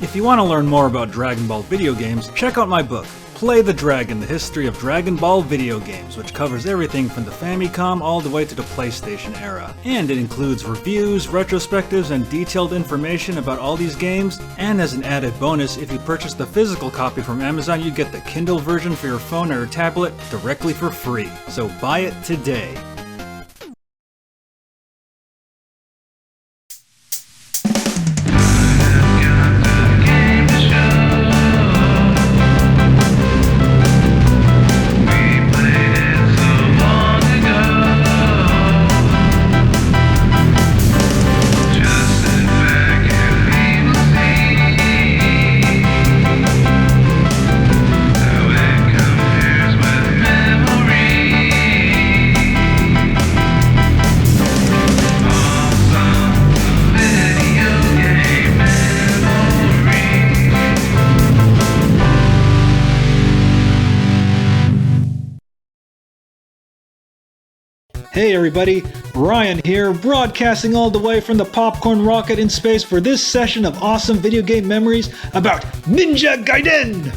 If you want to learn more about Dragon Ball video games, check out my book, Play the Dragon, The History of Dragon Ball Video Games, which covers everything from the Famicom all the way to the PlayStation era. And it includes reviews, retrospectives, and detailed information about all these games. And as an added bonus, if you purchase the physical copy from Amazon, you get the Kindle version for your phone or tablet directly for free. So buy it today. Hey everybody, Ryan here, broadcasting all the way from the popcorn rocket in space for this session of awesome video game memories about Ninja Gaiden!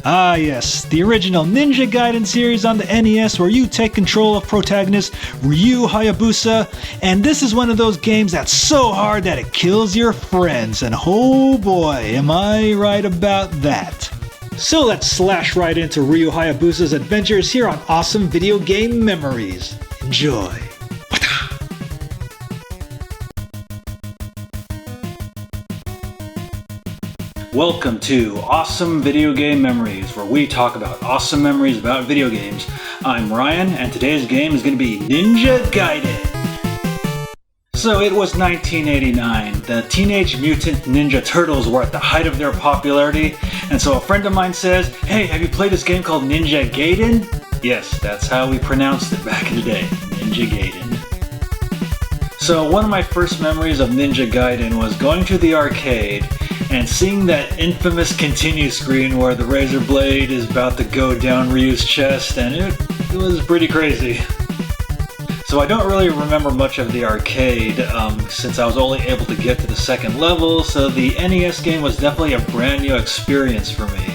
Ah yes, the original Ninja Gaiden series on the NES where you take control of protagonist Ryu Hayabusa, and this is one of those games that's so hard that it kills your friends, and oh boy, am I right about that. So let's slash right into Ryu Hayabusa's adventures here on Awesome Video Game Memories. Enjoy. Welcome to Awesome Video Game Memories, where we talk about awesome memories about video games. I'm Ryan, and today's game is going to be Ninja Gaiden. So it was 1989. The Teenage Mutant Ninja Turtles were at the height of their popularity, and so a friend of mine says, "Hey, have you played this game called Ninja Gaiden?" Yes, that's how we pronounced it back in the day, Ninja Gaiden. So one of my first memories of Ninja Gaiden was going to the arcade and seeing that infamous continue screen where the razor blade is about to go down Ryu's chest, and it was pretty crazy. So I don't really remember much of the arcade since I was only able to get to the second level, so the NES game was definitely a brand new experience for me.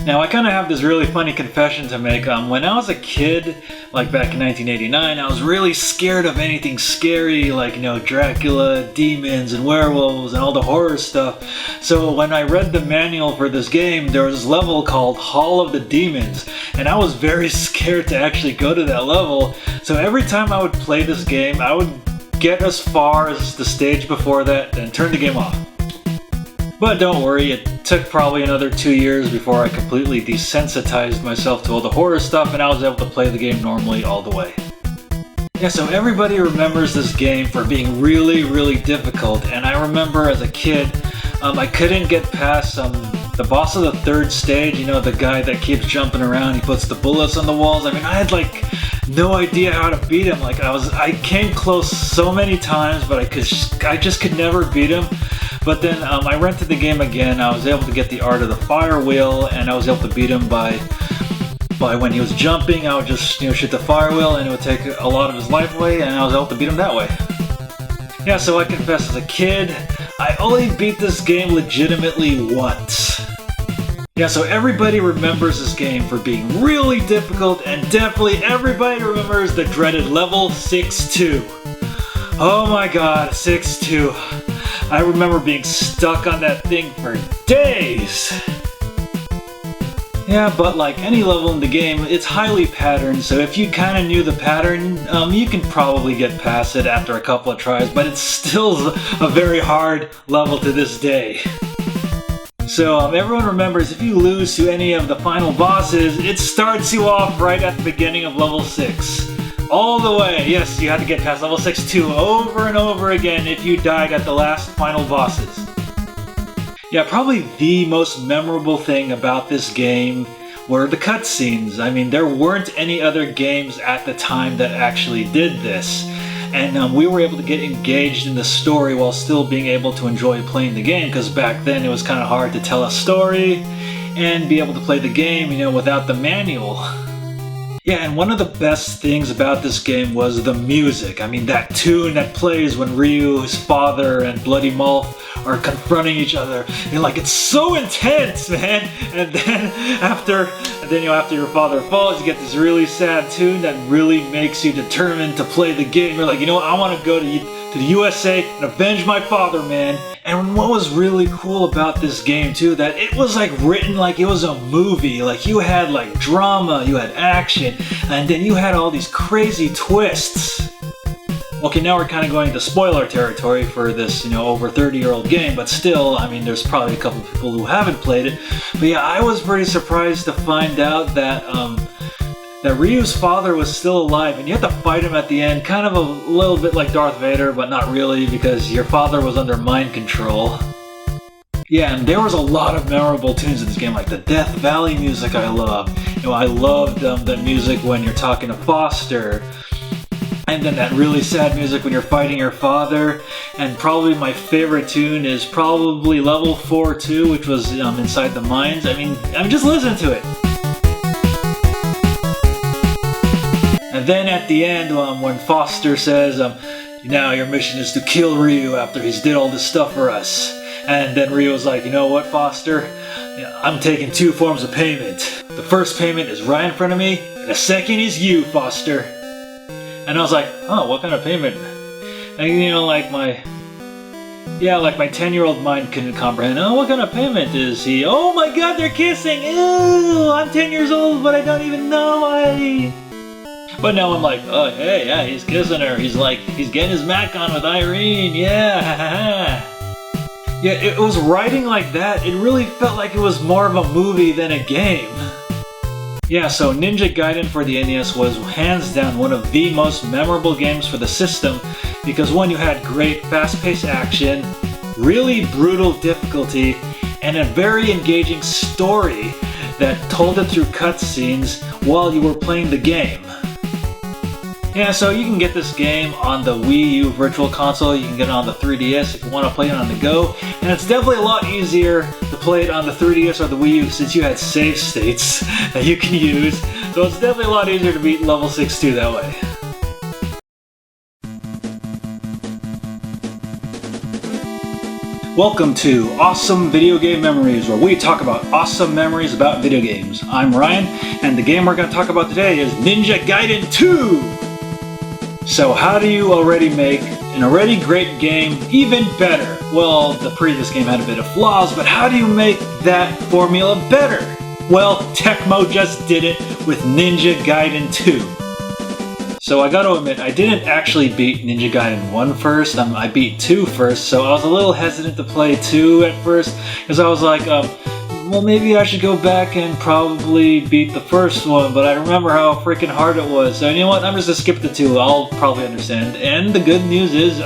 Now I kind of have this really funny confession to make. When I was a kid, like back in 1989, I was really scared of anything scary, like, Dracula, demons, and werewolves, and all the horror stuff. So when I read the manual for this game, there was this level called Hall of the Demons, and I was very scared to actually go to that level. So every time I would play this game, I would get as far as the stage before that, then turn the game off. But don't worry, it took probably another 2 years before I completely desensitized myself to all the horror stuff and I was able to play the game normally all the way. Yeah, so everybody remembers this game for being really, really difficult, and I remember as a kid, I couldn't get past the boss of the third stage, the guy that keeps jumping around, he puts the bullets on the walls. I had no idea how to beat him. I came close so many times, but I just could never beat him. But then I rented the game again. I was able to get the art of the fire wheel, and I was able to beat him by when he was jumping. I would just shoot the fire wheel, and it would take a lot of his life away, and I was able to beat him that way. Yeah, so I confess, as a kid, I only beat this game legitimately once. Yeah, so everybody remembers this game for being really difficult, and definitely everybody remembers the dreaded level 6-2. Oh my god, 6-2. I remember being stuck on that thing for days! Yeah, but like any level in the game, it's highly patterned, so if you kind of knew the pattern, you can probably get past it after a couple of tries, but it's still a very hard level to this day. So everyone remembers, if you lose to any of the final bosses, it starts you off right at the beginning of level 6. All the way, yes, you had to get past level 6-2 over and over again if you died at the last final bosses. Yeah, probably the most memorable thing about this game were the cutscenes. There weren't any other games at the time that actually did this. And we were able to get engaged in the story while still being able to enjoy playing the game, because back then it was kind of hard to tell a story and be able to play the game, without the manual. Yeah, and one of the best things about this game was the music. That tune that plays when Ryu, his father, and Bloody Malf are confronting each other, and like it's so intense, man. And then after your father falls, you get this really sad tune that really makes you determined to play the game. You're like, you know what, I want to go to the USA and avenge my father, man. And what was really cool about this game too, that it was like written like it was a movie. Like you had like drama, you had action, and then you had all these crazy twists. Okay, now we're kind of going into spoiler territory for this, over 30-year-old game, but still, I mean, there's probably a couple people who haven't played it. But yeah, I was pretty surprised to find out that that Ryu's father was still alive, and you had to fight him at the end, kind of a little bit like Darth Vader, but not really, because your father was under mind control. Yeah, and there was a lot of memorable tunes in this game, like the Death Valley music I love. I loved the music when you're talking to Foster. And then that really sad music when you're fighting your father. And probably my favorite tune is probably level 4 too, which was Inside the Mines. I mean, just listen to it. And then at the end, when Foster says, now your mission is to kill Ryu after he's did all this stuff for us. And then Ryu was like, you know what, Foster? I'm taking 2 forms of payment. The first payment is right in front of me, and the second is you, Foster. And I was like, oh, what kind of payment? And like my 10-year-old mind couldn't comprehend. Oh, what kind of payment is he? Oh my god, they're kissing! Ew, I'm 10 years old, but I don't even know why. But now I'm like, oh, hey, yeah, he's kissing her. He's getting his Mac on with Irene, yeah. Yeah, it was writing like that. It really felt like it was more of a movie than a game. Yeah, so Ninja Gaiden for the NES was hands down one of the most memorable games for the system because one, you had great fast-paced action, really brutal difficulty, and a very engaging story that told it through cutscenes while you were playing the game. Yeah, so you can get this game on the Wii U Virtual Console, you can get it on the 3DS if you want to play it on the go, and it's definitely a lot easier to play it on the 3DS or the Wii U since you had save states that you can use, so it's definitely a lot easier to beat level 62 that way. Welcome to Awesome Video Game Memories, where we talk about awesome memories about video games. I'm Ryan, and the game we're going to talk about today is Ninja Gaiden 2! So how do you already make an already great game even better? Well, the previous game had a bit of flaws, but how do you make that formula better? Well, Tecmo just did it with Ninja Gaiden 2. So I gotta admit, I didn't actually beat Ninja Gaiden 1 first, I beat 2 first, so I was a little hesitant to play 2 at first, because I was like, well, maybe I should go back and probably beat the first one, but I remember how freaking hard it was. So you know what, I'm just gonna skip the 2, I'll probably understand. And the good news is,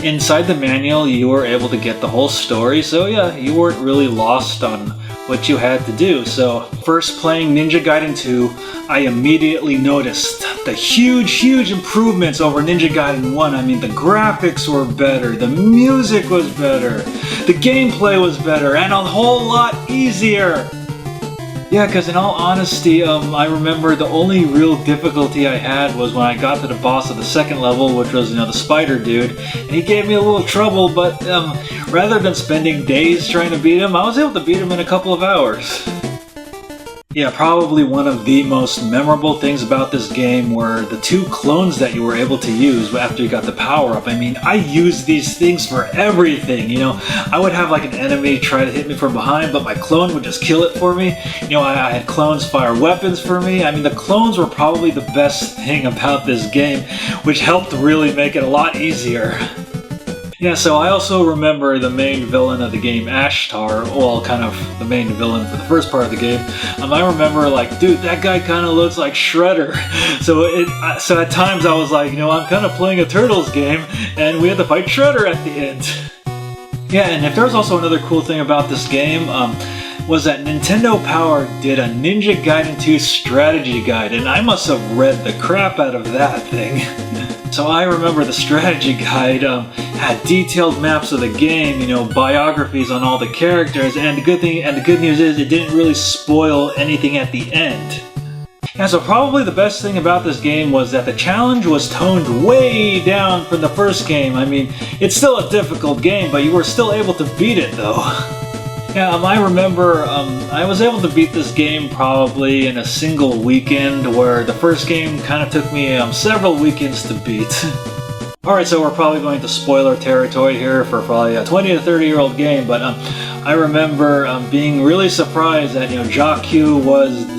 inside the manual, you were able to get the whole story, so yeah, you weren't really lost on what you had to do. So first playing Ninja Gaiden 2, I immediately noticed the huge improvements over Ninja Gaiden 1. I mean, the graphics were better, the music was better, the gameplay was better, and a whole lot easier. Yeah, because in all honesty, I remember the only real difficulty I had was when I got to the boss of the second level, which was, the spider dude, and he gave me a little trouble, but rather than spending days trying to beat him, I was able to beat him in a couple of hours. Yeah, probably one of the most memorable things about this game were the 2 clones that you were able to use after you got the power-up. I mean, I used these things for everything, I would have like an enemy try to hit me from behind, but my clone would just kill it for me. I had clones fire weapons for me. I mean, the clones were probably the best thing about this game, which helped really make it a lot easier. Yeah, so I also remember the main villain of the game, Ashtar, well, kind of the main villain for the first part of the game. I remember like, dude, that guy kind of looks like Shredder. So at times I was like, I'm kind of playing a Turtles game, and we had to fight Shredder at the end. Yeah, and if there's also another cool thing about this game, was that Nintendo Power did a Ninja Gaiden 2 strategy guide, and I must have read the crap out of that thing. So I remember the strategy guide had detailed maps of the game, biographies on all the characters, and the good news is it didn't really spoil anything at the end. And so probably the best thing about this game was that the challenge was toned way down from the first game. I mean, it's still a difficult game, but you were still able to beat it though. Yeah, I remember I was able to beat this game probably in a single weekend, where the first game kind of took me several weekends to beat. Alright, so we're probably going to spoiler territory here for probably a 20 to 30 year old game, but I remember being really surprised that, Jaku was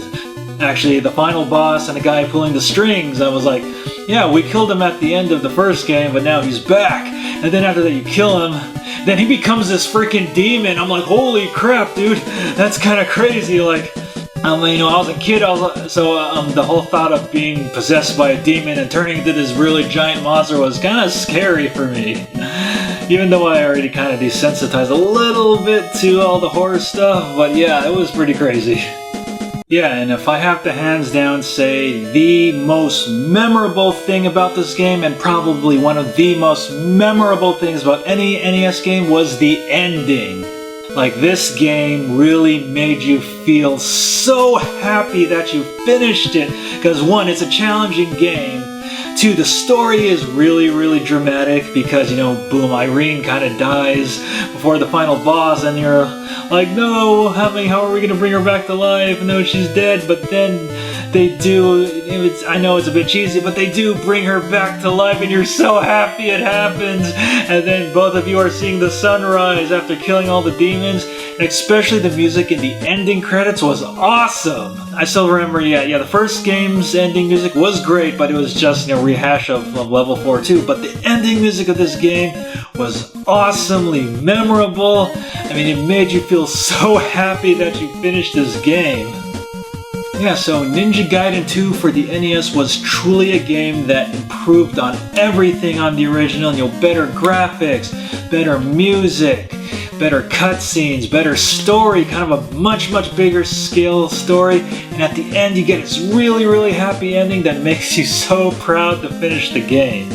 actually the final boss and the guy pulling the strings. I was like, yeah, we killed him at the end of the first game, but now he's back. And then after that you kill him, then he becomes this freaking demon. I'm like, holy crap, dude, that's kind of crazy. Like, I was a kid, so the whole thought of being possessed by a demon and turning into this really giant monster was kind of scary for me. Even though I already kind of desensitized a little bit to all the horror stuff, but yeah, it was pretty crazy. Yeah, and if I have to hands down say the most memorable thing about this game, and probably one of the most memorable things about any NES game, was the ending. Like, this game really made you feel so happy that you finished it, because one, it's a challenging game. Two, the story is really, really dramatic because, boom, Irene kind of dies before the final boss, and you're like, no, how are we going to bring her back to life? No, she's dead. But then they do, I know it's a bit cheesy, but they do bring her back to life, and you're so happy it happens. And then both of you are seeing the sunrise after killing all the demons, and especially the music in the ending credits was awesome. I still remember, the first game's ending music was great, but it was just, rehash of level 4 too. But the ending music of this game was awesomely memorable. I mean, it made you feel so happy that you finished this game. Yeah, so Ninja Gaiden 2 for the NES was truly a game that improved on everything on the original. Better graphics, better music, better cutscenes, better story, kind of a much, much bigger scale story. And at the end, you get this really, really happy ending that makes you so proud to finish the game.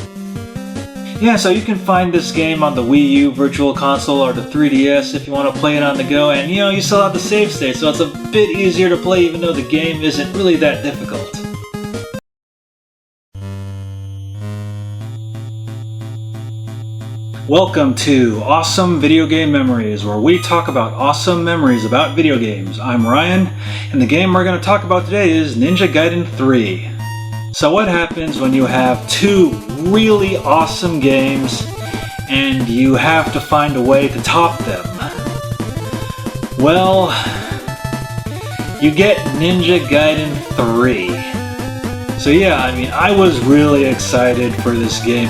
Yeah, so you can find this game on the Wii U Virtual Console or the 3DS if you want to play it on the go, and you still have the save state, so it's a bit easier to play even though the game isn't really that difficult. Welcome to Awesome Video Game Memories, where we talk about awesome memories about video games. I'm Ryan, and the game we're going to talk about today is Ninja Gaiden 3. So what happens when you have two really awesome games and you have to find a way to top them? Well, you get Ninja Gaiden 3. So yeah, I was really excited for this game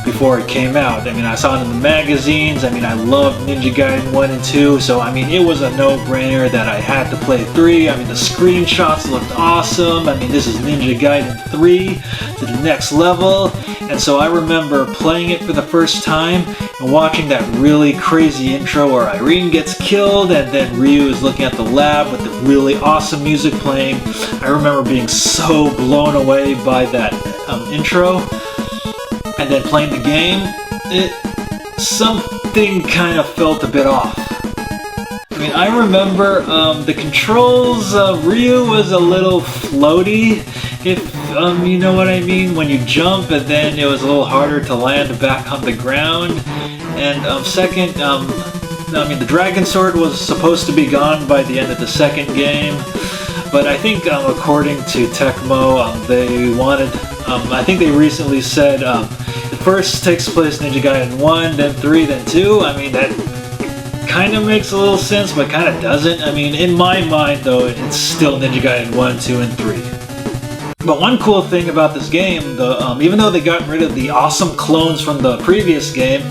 before it came out. I saw it in the magazines. I loved Ninja Gaiden 1 and 2, so it was a no-brainer that I had to play 3. The screenshots looked awesome. This is Ninja Gaiden 3 to the next level. And so I remember playing it for the first time and watching that really crazy intro where Irene gets killed and then Ryu is looking at the lab with the really awesome music playing. I remember being so blown away by that intro. And then playing the game, something kind of felt a bit off. I remember the controls of Ryu was a little floaty, if you know what I mean, when you jump, and then it was a little harder to land back on the ground. And second, the Dragon Sword was supposed to be gone by the end of the second game, but I think according to Tecmo, they wanted, I think they recently said, first takes place Ninja Gaiden 1, then 3, then 2. That kind of makes a little sense, but kind of doesn't. In my mind, though, it's still Ninja Gaiden 1, 2, and 3. But one cool thing about this game, even though they got rid of the awesome clones from the previous game,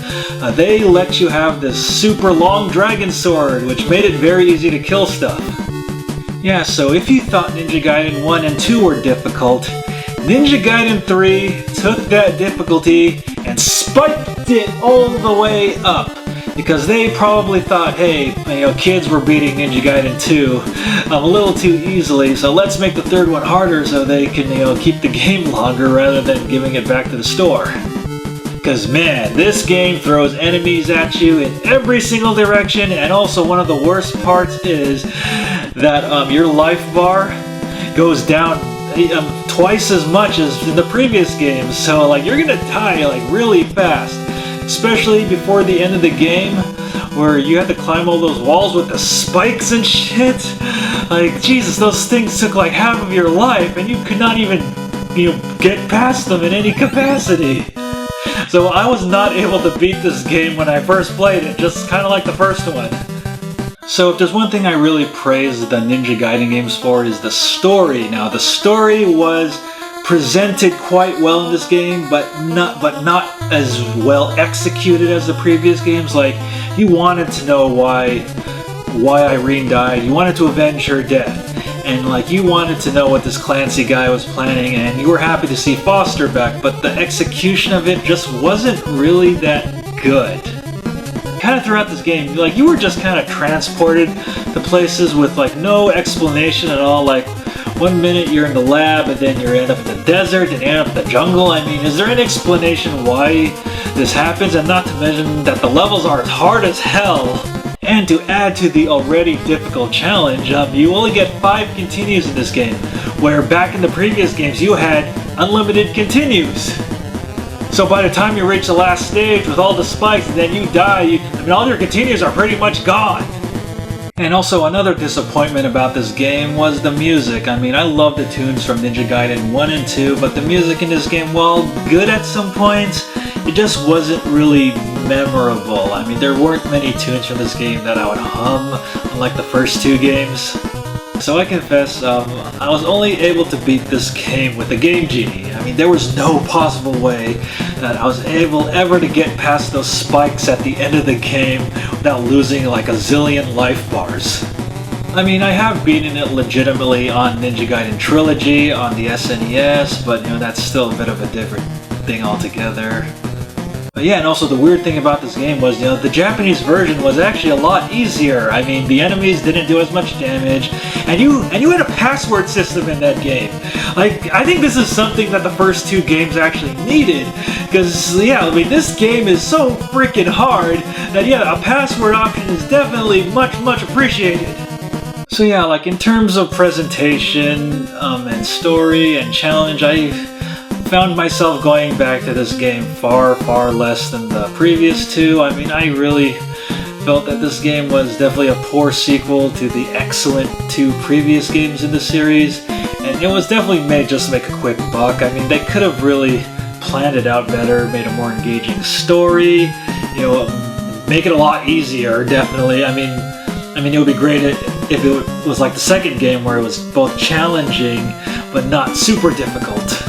they let you have this super long dragon sword, which made it very easy to kill stuff. Yeah, so if you thought Ninja Gaiden 1 and 2 were difficult, Ninja Gaiden 3 took that difficulty and spiked it all the way up, because they probably thought, hey, kids were beating Ninja Gaiden 2 a little too easily, so let's make the third one harder so they can keep the game longer rather than giving it back to the store. Because man, this game throws enemies at you in every single direction, and also one of the worst parts is that your life bar goes down twice as much as in the previous games, so like you're gonna die like really fast, especially before the end of the game where you have to climb all those walls with the spikes and shit. Like Jesus, those things took like half of your life and you could not even, get past them in any capacity. So I was not able to beat this game when I first played it, just kind of like the first one. So if there's one thing I really praise the Ninja Gaiden games for is the story. Now the story was presented quite well in this game, but not as well executed as the previous games. Like you wanted to know why Irene died, you wanted to avenge her death, and like you wanted to know what this Clancy guy was planning, and you were happy to see Foster back, but the execution of it just wasn't really that good. Kind of throughout this game, like you were just kind of transported to places with like no explanation at all. Like one minute you're in the lab, and then you end up in the desert, and you end up in the jungle. I mean, is there an explanation why this happens? And not to mention that the levels are hard as hell. And to add to the already difficult challenge, you only get 5 continues in this game, where back in the previous games you had unlimited continues. So by the time you reach the last stage with all the spikes and then you die, all your continues are pretty much gone. And also another disappointment about this game was the music. I mean, I love the tunes from Ninja Gaiden 1 and 2, but the music in this game, while good at some points, it just wasn't really memorable. I mean, there weren't many tunes from this game that I would hum, unlike the first 2 games. So I confess, I was only able to beat this game with the Game Genie. I mean, there was no possible way that I was able ever to get past those spikes at the end of the game without losing like a zillion life bars. I mean, I have beaten it legitimately on Ninja Gaiden Trilogy on the SNES, but that's still a bit of a different thing altogether. But yeah, and also the weird thing about this game was, the Japanese version was actually a lot easier. I mean, the enemies didn't do as much damage, and you had a password system in that game. Like, I think this is something that the first 2 games actually needed, because this game is so freaking hard that a password option is definitely much appreciated. So yeah, like in terms of presentation and story and challenge, I found myself going back to this game far less than the previous 2. I mean, I really felt that this game was definitely a poor sequel to the excellent 2 previous games in the series, and it was definitely made just to make a quick buck. I mean, they could have really planned it out better, made a more engaging story, make it a lot easier, definitely. I mean, it would be great if it was like the second game where it was both challenging but not super difficult.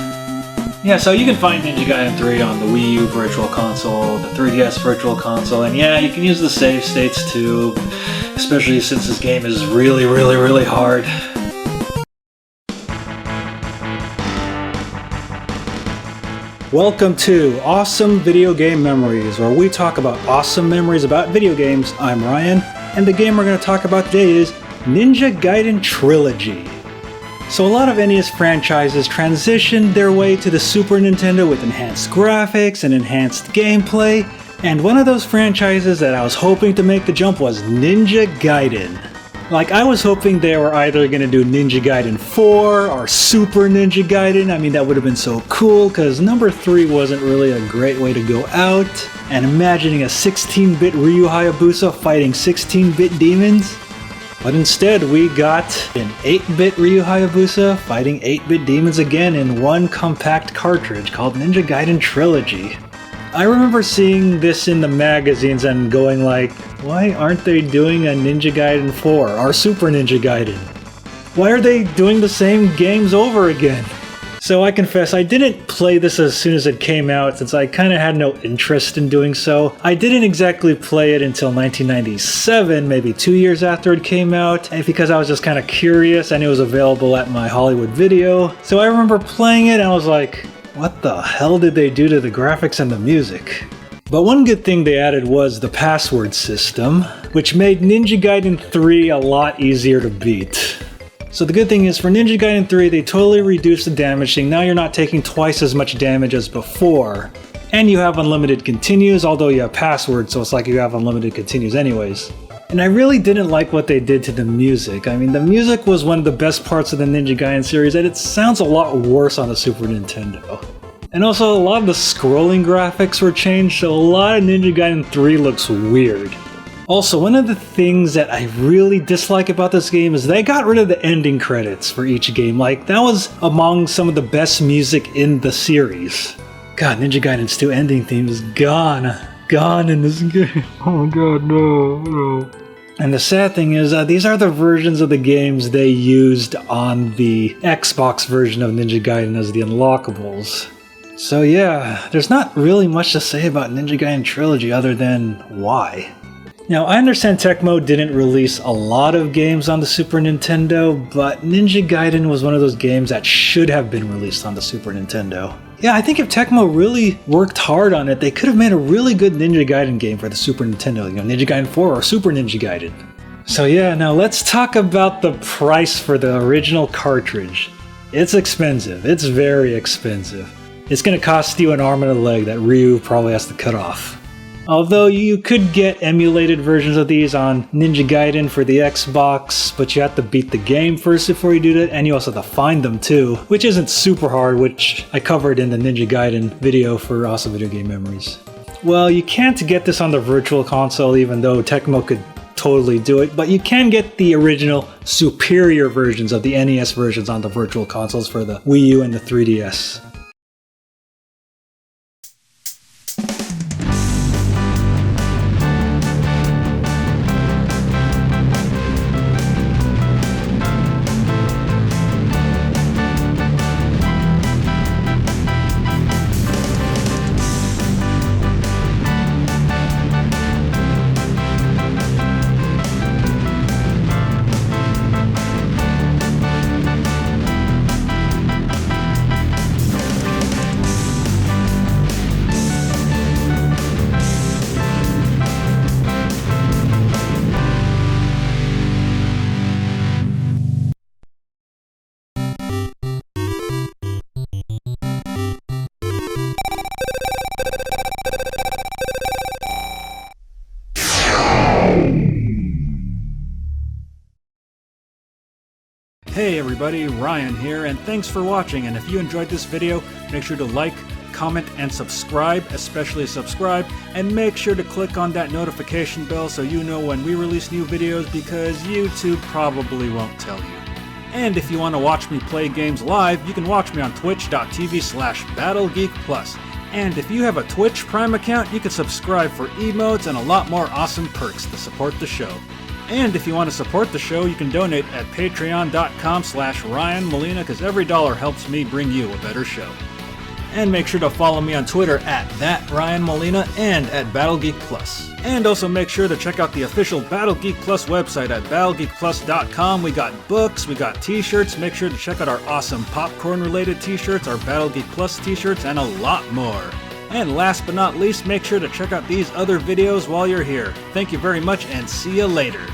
Yeah, so you can find Ninja Gaiden 3 on the Wii U Virtual Console, the 3DS Virtual Console, and yeah, you can use the save states too, especially since this game is really hard. Welcome to Awesome Video Game Memories, where we talk about awesome memories about video games. I'm Ryan, and the game we're going to talk about today is Ninja Gaiden Trilogy. So a lot of NES franchises transitioned their way to the Super Nintendo with enhanced graphics and enhanced gameplay, and one of those franchises that I was hoping to make the jump was Ninja Gaiden. Like, I was hoping they were either going to do Ninja Gaiden 4 or Super Ninja Gaiden. I mean, that would have been so cool, because number 3 wasn't really a great way to go out. And imagining a 16-bit Ryu Hayabusa fighting 16-bit demons. But instead, we got an 8-bit Ryu Hayabusa fighting 8-bit demons again in one compact cartridge called Ninja Gaiden Trilogy. I remember seeing this in the magazines and going like, why aren't they doing a Ninja Gaiden 4 or Super Ninja Gaiden? Why are they doing the same games over again? So I confess, I didn't play this as soon as it came out since I kind of had no interest in doing so. I didn't exactly play it until 1997, maybe 2 years after it came out, and because I was just kind of curious and it was available at my Hollywood Video. So I remember playing it and I was like, what the hell did they do to the graphics and the music? But one good thing they added was the password system, which made Ninja Gaiden 3 a lot easier to beat. So the good thing is, for Ninja Gaiden 3, they totally reduced the damage thing. Now you're not taking twice as much damage as before. And you have unlimited continues, although you have passwords, so it's like you have unlimited continues anyways. And I really didn't like what they did to the music. I mean, the music was one of the best parts of the Ninja Gaiden series, and it sounds a lot worse on the Super Nintendo. And also, a lot of the scrolling graphics were changed, so a lot of Ninja Gaiden 3 looks weird. Also, one of the things that I really dislike about this game is they got rid of the ending credits for each game. Like, that was among some of the best music in the series. God, Ninja Gaiden's 2 ending theme is gone in this game. Oh my god, no. And the sad thing is, these are the versions of the games they used on the Xbox version of Ninja Gaiden as the unlockables. So yeah, there's not really much to say about Ninja Gaiden Trilogy other than why. Now, I understand Tecmo didn't release a lot of games on the Super Nintendo, but Ninja Gaiden was one of those games that should have been released on the Super Nintendo. Yeah, I think if Tecmo really worked hard on it, they could have made a really good Ninja Gaiden game for the Super Nintendo, Ninja Gaiden 4 or Super Ninja Gaiden. So yeah, now let's talk about the price for the original cartridge. It's expensive, it's very expensive. It's gonna cost you an arm and a leg that Ryu probably has to cut off. Although you could get emulated versions of these on Ninja Gaiden for the Xbox, but you have to beat the game first before you do that, and you also have to find them too, which isn't super hard, which I covered in the Ninja Gaiden video for Awesome Video Game Memories. Well, you can't get this on the Virtual Console even though Tecmo could totally do it, but you can get the original superior versions of the NES versions on the Virtual Consoles for the Wii U and the 3DS. Hey everybody, Ryan here, and thanks for watching, and if you enjoyed this video, make sure to like, comment, and subscribe, especially subscribe, and make sure to click on that notification bell so you know when we release new videos, because YouTube probably won't tell you. And if you want to watch me play games live, you can watch me on twitch.tv/BattleGeekPlus. And if you have a Twitch Prime account, you can subscribe for emotes and a lot more awesome perks to support the show. And if you want to support the show, you can donate at patreon.com/Ryan Molina, because every dollar helps me bring you a better show. And make sure to follow me on Twitter at @RyanMolina and at BattleGeekPlus. And also make sure to check out the official Battle Geek Plus website at BattleGeekPlus.com. We got books, we got t-shirts. Make sure to check out our awesome popcorn-related t-shirts, our Battle Geek Plus t-shirts, and a lot more. And last but not least, make sure to check out these other videos while you're here. Thank you very much and see you later.